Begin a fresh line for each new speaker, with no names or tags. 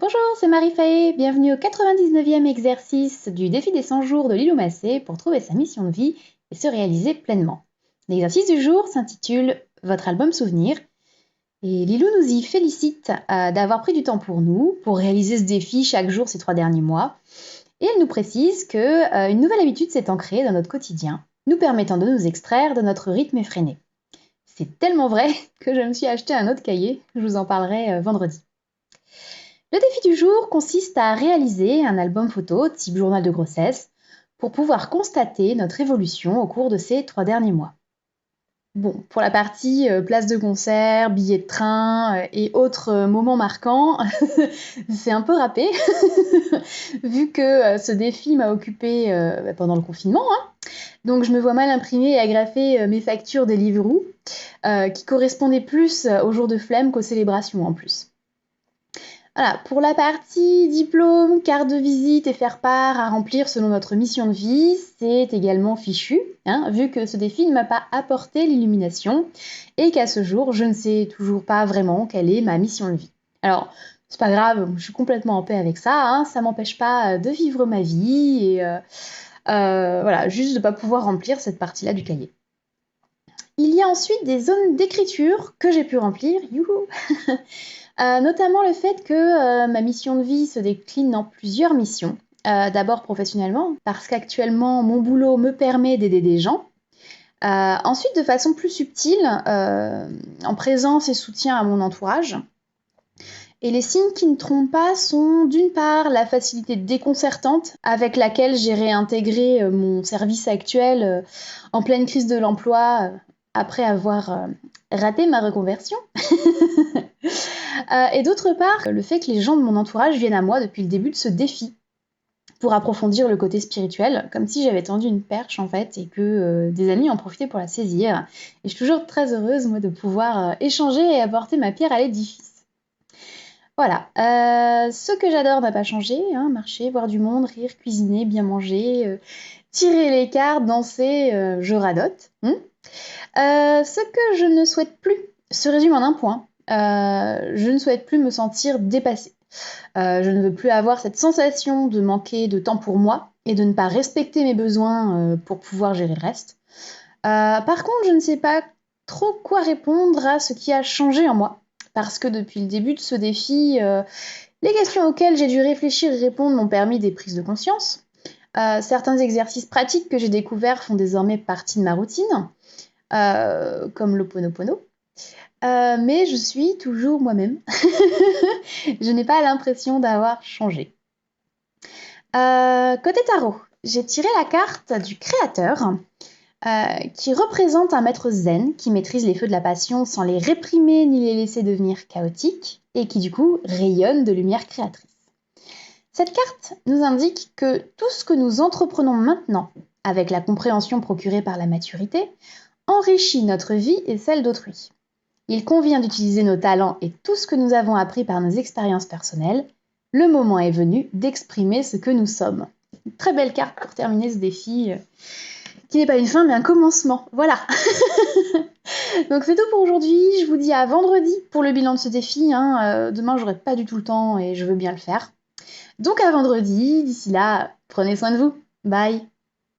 Bonjour, c'est Marie Fahé, bienvenue au 99e exercice du défi des 100 jours de Lilou Massé pour trouver sa mission de vie et se réaliser pleinement. L'exercice du jour s'intitule « Votre album souvenir » et Lilou nous y félicite d'avoir pris du temps pour nous, pour réaliser ce défi chaque jour ces 3 derniers mois. Et elle nous précise qu'une nouvelle habitude s'est ancrée dans notre quotidien, nous permettant de nous extraire de notre rythme effréné. C'est tellement vrai que je me suis acheté un autre cahier, je vous en parlerai vendredi. Le défi du jour consiste à réaliser un album photo type journal de grossesse pour pouvoir constater notre évolution au cours de ces 3 derniers mois. Bon, pour la partie place de concert, billets de train et autres moments marquants, c'est un peu râpé, vu que ce défi m'a occupée pendant le confinement. Donc je me vois mal imprimer et agrafer mes factures Deliveroo, qui correspondaient plus aux jours de flemme qu'aux célébrations en plus. Voilà, pour la partie diplôme, carte de visite et faire part à remplir selon notre mission de vie, c'est également fichu, vu que ce défi ne m'a pas apporté l'illumination et qu'à ce jour, je ne sais toujours pas vraiment quelle est ma mission de vie. Alors, c'est pas grave, je suis complètement en paix avec ça, ça m'empêche pas de vivre ma vie et voilà, juste de ne pas pouvoir remplir cette partie-là du cahier. Il y a ensuite des zones d'écriture que j'ai pu remplir, youhou notamment le fait que ma mission de vie se décline en plusieurs missions. D'abord professionnellement, parce qu'actuellement mon boulot me permet d'aider des gens. Ensuite de façon plus subtile, en présence et soutien à mon entourage. Et les signes qui ne trompent pas sont d'une part la facilité déconcertante avec laquelle j'ai réintégré mon service actuel en pleine crise de l'emploi après avoir raté ma reconversion. Et d'autre part, le fait que les gens de mon entourage viennent à moi depuis le début de ce défi pour approfondir le côté spirituel, comme si j'avais tendu une perche en fait et que des amis en profitaient pour la saisir. Et je suis toujours très heureuse moi de pouvoir échanger et apporter ma pierre à l'édifice. Voilà, ce que j'adore n'a pas changé, marcher, voir du monde, rire, cuisiner, bien manger, tirer les cartes, danser, je radote. Ce que je ne souhaite plus se résume en un point. Je ne souhaite plus me sentir dépassée. Je ne veux plus avoir cette sensation de manquer de temps pour moi et de ne pas respecter mes besoins pour pouvoir gérer le reste. Par contre, je ne sais pas trop quoi répondre à ce qui a changé en moi. Parce que depuis le début de ce défi, les questions auxquelles j'ai dû réfléchir et répondre m'ont permis des prises de conscience. Certains exercices pratiques que j'ai découverts font désormais partie de ma routine, comme l'Ho'oponopono. Mais je suis toujours moi-même. Je n'ai pas l'impression d'avoir changé. Côté tarot, j'ai tiré la carte du créateur, qui représente un maître zen qui maîtrise les feux de la passion sans les réprimer ni les laisser devenir chaotiques et qui du coup rayonne de lumière créatrice. Cette carte nous indique que tout ce que nous entreprenons maintenant, avec la compréhension procurée par la maturité, enrichit notre vie et celle d'autrui. Il convient d'utiliser nos talents et tout ce que nous avons appris par nos expériences personnelles. Le moment est venu d'exprimer ce que nous sommes. Une très belle carte pour terminer ce défi, qui n'est pas une fin mais un commencement. Voilà. Donc c'est tout pour aujourd'hui. Je vous dis à vendredi pour le bilan de ce défi. Demain, j'aurai pas du tout le temps et je veux bien le faire. Donc à vendredi. D'ici là, prenez soin de vous. Bye.